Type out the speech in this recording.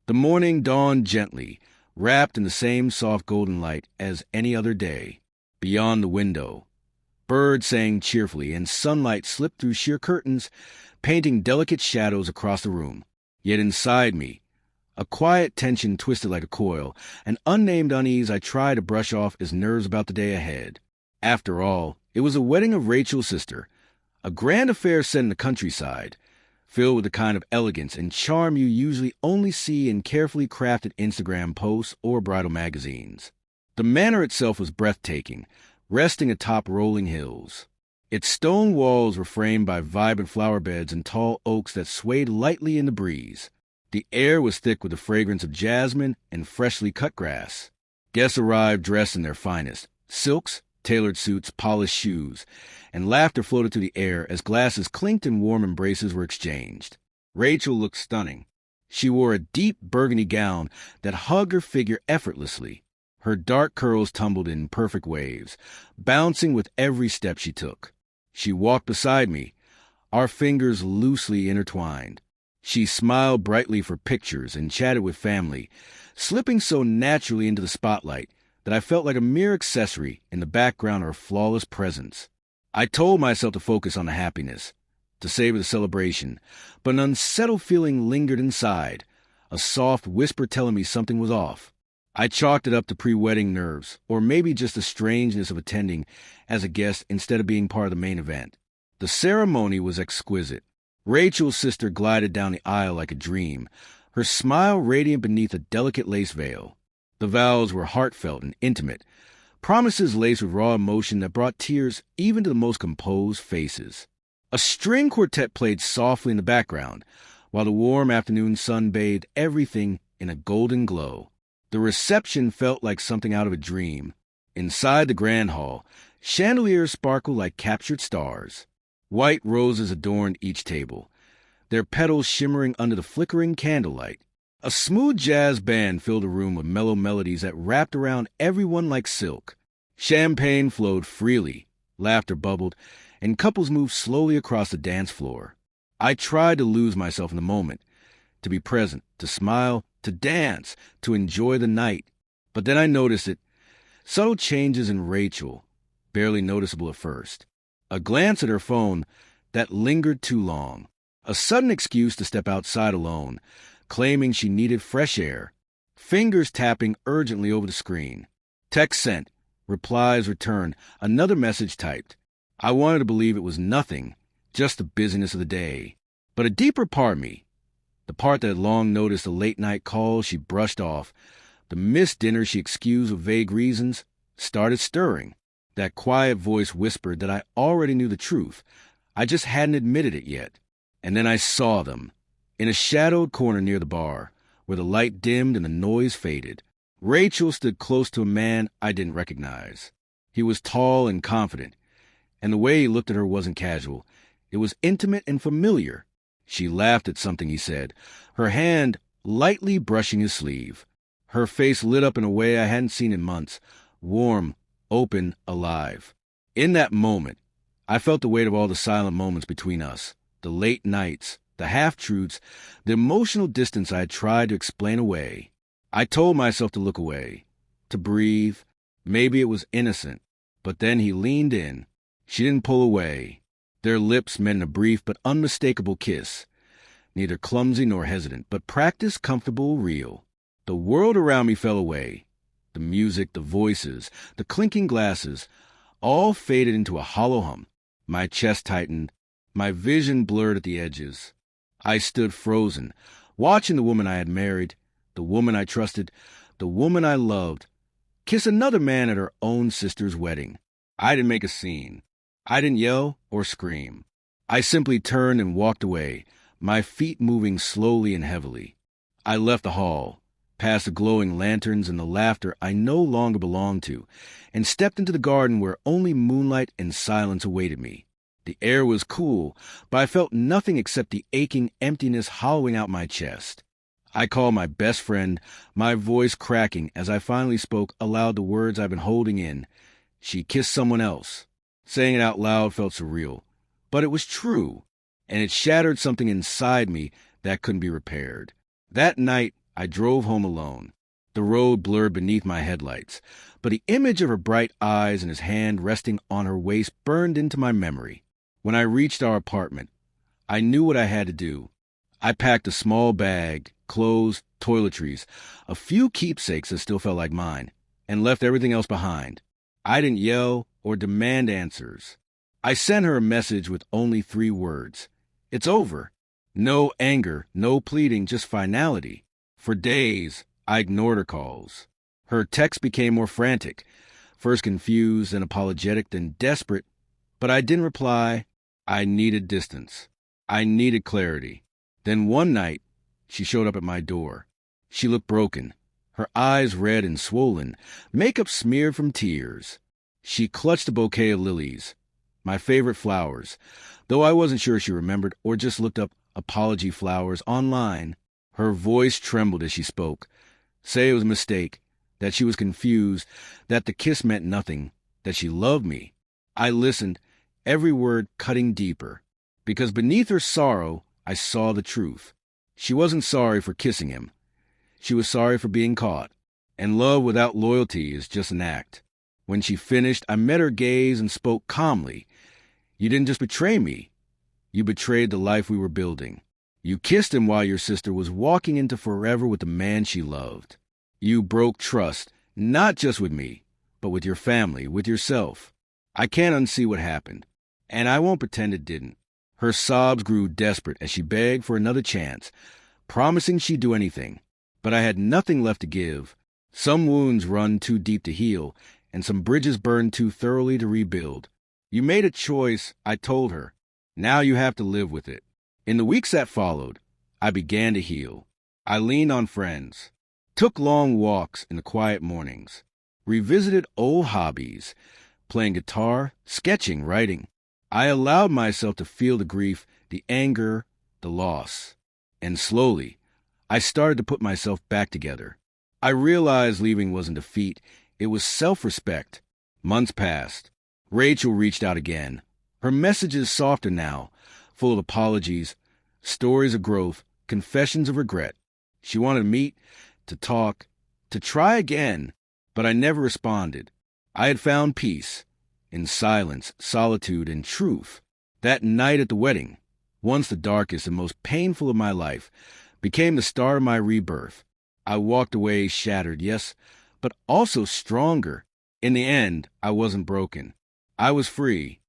The morning dawned gently, wrapped in the same soft golden light as any other day. Beyond the window, birds sang cheerfully, and sunlight slipped through sheer curtains, painting delicate shadows across the room. Yet inside me, a quiet tension twisted like a coil, an unnamed unease I tried to brush off as nerves about the day ahead. After all, it was a wedding of Rachel's sister, a grand affair set in the countryside, filled with the kind of elegance and charm you usually only see in carefully crafted Instagram posts or bridal magazines. The manor itself was breathtaking, resting atop rolling hills. Its stone walls were framed by vibrant flower beds and tall oaks that swayed lightly in the breeze. The air was thick with the fragrance of jasmine and freshly cut grass. Guests arrived dressed in their finest, silks, tailored suits, polished shoes, and laughter floated through the air as glasses clinked and warm embraces were exchanged. Rachel looked stunning. She wore a deep burgundy gown that hugged her figure effortlessly. Her dark curls tumbled in perfect waves, bouncing with every step she took. She walked beside me, our fingers loosely intertwined. She smiled brightly for pictures and chatted with family, slipping so naturally into the spotlight that I felt like a mere accessory in the background of her flawless presence. I told myself to focus on the happiness, to savor the celebration, but an unsettled feeling lingered inside, a soft whisper telling me something was off. I chalked it up to pre-wedding nerves, or maybe just the strangeness of attending as a guest instead of being part of the main event. The ceremony was exquisite. Rachel's sister glided down the aisle like a dream, her smile radiant beneath a delicate lace veil. The vows were heartfelt and intimate, promises laced with raw emotion that brought tears even to the most composed faces. A string quartet played softly in the background, while the warm afternoon sun bathed everything in a golden glow. The reception felt like something out of a dream. Inside the grand hall, chandeliers sparkled like captured stars. White roses adorned each table, their petals shimmering under the flickering candlelight. A smooth jazz band filled the room with mellow melodies that wrapped around everyone like silk. Champagne flowed freely, laughter bubbled, and couples moved slowly across the dance floor. I tried to lose myself in the moment, to be present, to smile, to dance, to enjoy the night. But then I noticed it. Subtle changes in Rachel, barely noticeable at first. A glance at her phone that lingered too long. A sudden excuse to step outside alone, claiming she needed fresh air. Fingers tapping urgently over the screen. Text sent. Replies returned. Another message typed. I wanted to believe it was nothing, just the busyness of the day. But a deeper part of me, the part that had long noticed the late-night calls she brushed off, the missed dinner she excused with vague reasons, started stirring. That quiet voice whispered that I already knew the truth. I just hadn't admitted it yet. And then I saw them, in a shadowed corner near the bar, where the light dimmed and the noise faded. Rachel stood close to a man I didn't recognize. He was tall and confident, and the way he looked at her wasn't casual. It was intimate and familiar. She laughed at something he said, her hand lightly brushing his sleeve. Her face lit up in a way I hadn't seen in months, warm, open, alive. In that moment, I felt the weight of all the silent moments between us, the late nights, the half-truths, the emotional distance I had tried to explain away. I told myself to look away, to breathe. Maybe it was innocent, but then he leaned in. She didn't pull away. Their lips met in a brief but unmistakable kiss, neither clumsy nor hesitant, but practiced, comfortable, real. The world around me fell away. The music, the voices, the clinking glasses, all faded into a hollow hum. My chest tightened, my vision blurred at the edges. I stood frozen, watching the woman I had married, the woman I trusted, the woman I loved, kiss another man at her own sister's wedding. I didn't make a scene. I didn't yell or scream. I simply turned and walked away, my feet moving slowly and heavily. I left the hall, past the glowing lanterns and the laughter I no longer belonged to, and stepped into the garden where only moonlight and silence awaited me. The air was cool, but I felt nothing except the aching emptiness hollowing out my chest. I called my best friend, my voice cracking as I finally spoke aloud the words I've been holding in. She kissed someone else. Saying it out loud felt surreal, but it was true, and it shattered something inside me that couldn't be repaired. That night, I drove home alone. The road blurred beneath my headlights, but the image of her bright eyes and his hand resting on her waist burned into my memory. When I reached our apartment, I knew what I had to do. I packed a small bag, clothes, toiletries, a few keepsakes that still felt like mine, and left everything else behind. I didn't yell or demand answers. I sent her a message with only 3 words. It's over. No anger, no pleading, just finality. For days, I ignored her calls. Her texts became more frantic, first confused and apologetic, then desperate, but I didn't reply. I needed distance. I needed clarity. Then one night, she showed up at my door. She looked broken, her eyes red and swollen, makeup smeared from tears. She clutched a bouquet of lilies, my favorite flowers, though I wasn't sure she remembered or just looked up apology flowers online. Her voice trembled as she spoke. Say it was a mistake, that she was confused, that the kiss meant nothing, that she loved me. I listened, every word cutting deeper, because beneath her sorrow, I saw the truth. She wasn't sorry for kissing him. She was sorry for being caught. And love without loyalty is just an act. When she finished, I met her gaze and spoke calmly. You didn't just betray me. You betrayed the life we were building. You kissed him while your sister was walking into forever with the man she loved. You broke trust, not just with me, but with your family, with yourself. I can't unsee what happened, and I won't pretend it didn't. Her sobs grew desperate as she begged for another chance, promising she'd do anything. But I had nothing left to give. Some wounds run too deep to heal, and some bridges burned too thoroughly to rebuild. You made a choice, I told her. Now you have to live with it. In the weeks that followed, I began to heal. I leaned on friends, took long walks in the quiet mornings, revisited old hobbies, playing guitar, sketching, writing. I allowed myself to feel the grief, the anger, the loss. And slowly, I started to put myself back together. I realized leaving wasn't defeat. It was self-respect. Months passed. Rachel reached out again. Her message is softer now, full of apologies, stories of growth, confessions of regret. She wanted to meet, to talk, to try again, but I never responded. I had found peace in silence, solitude, and truth. That night at the wedding, once the darkest and most painful of my life, became the start of my rebirth. I walked away shattered, yes, but also stronger. In the end, I wasn't broken. I was free.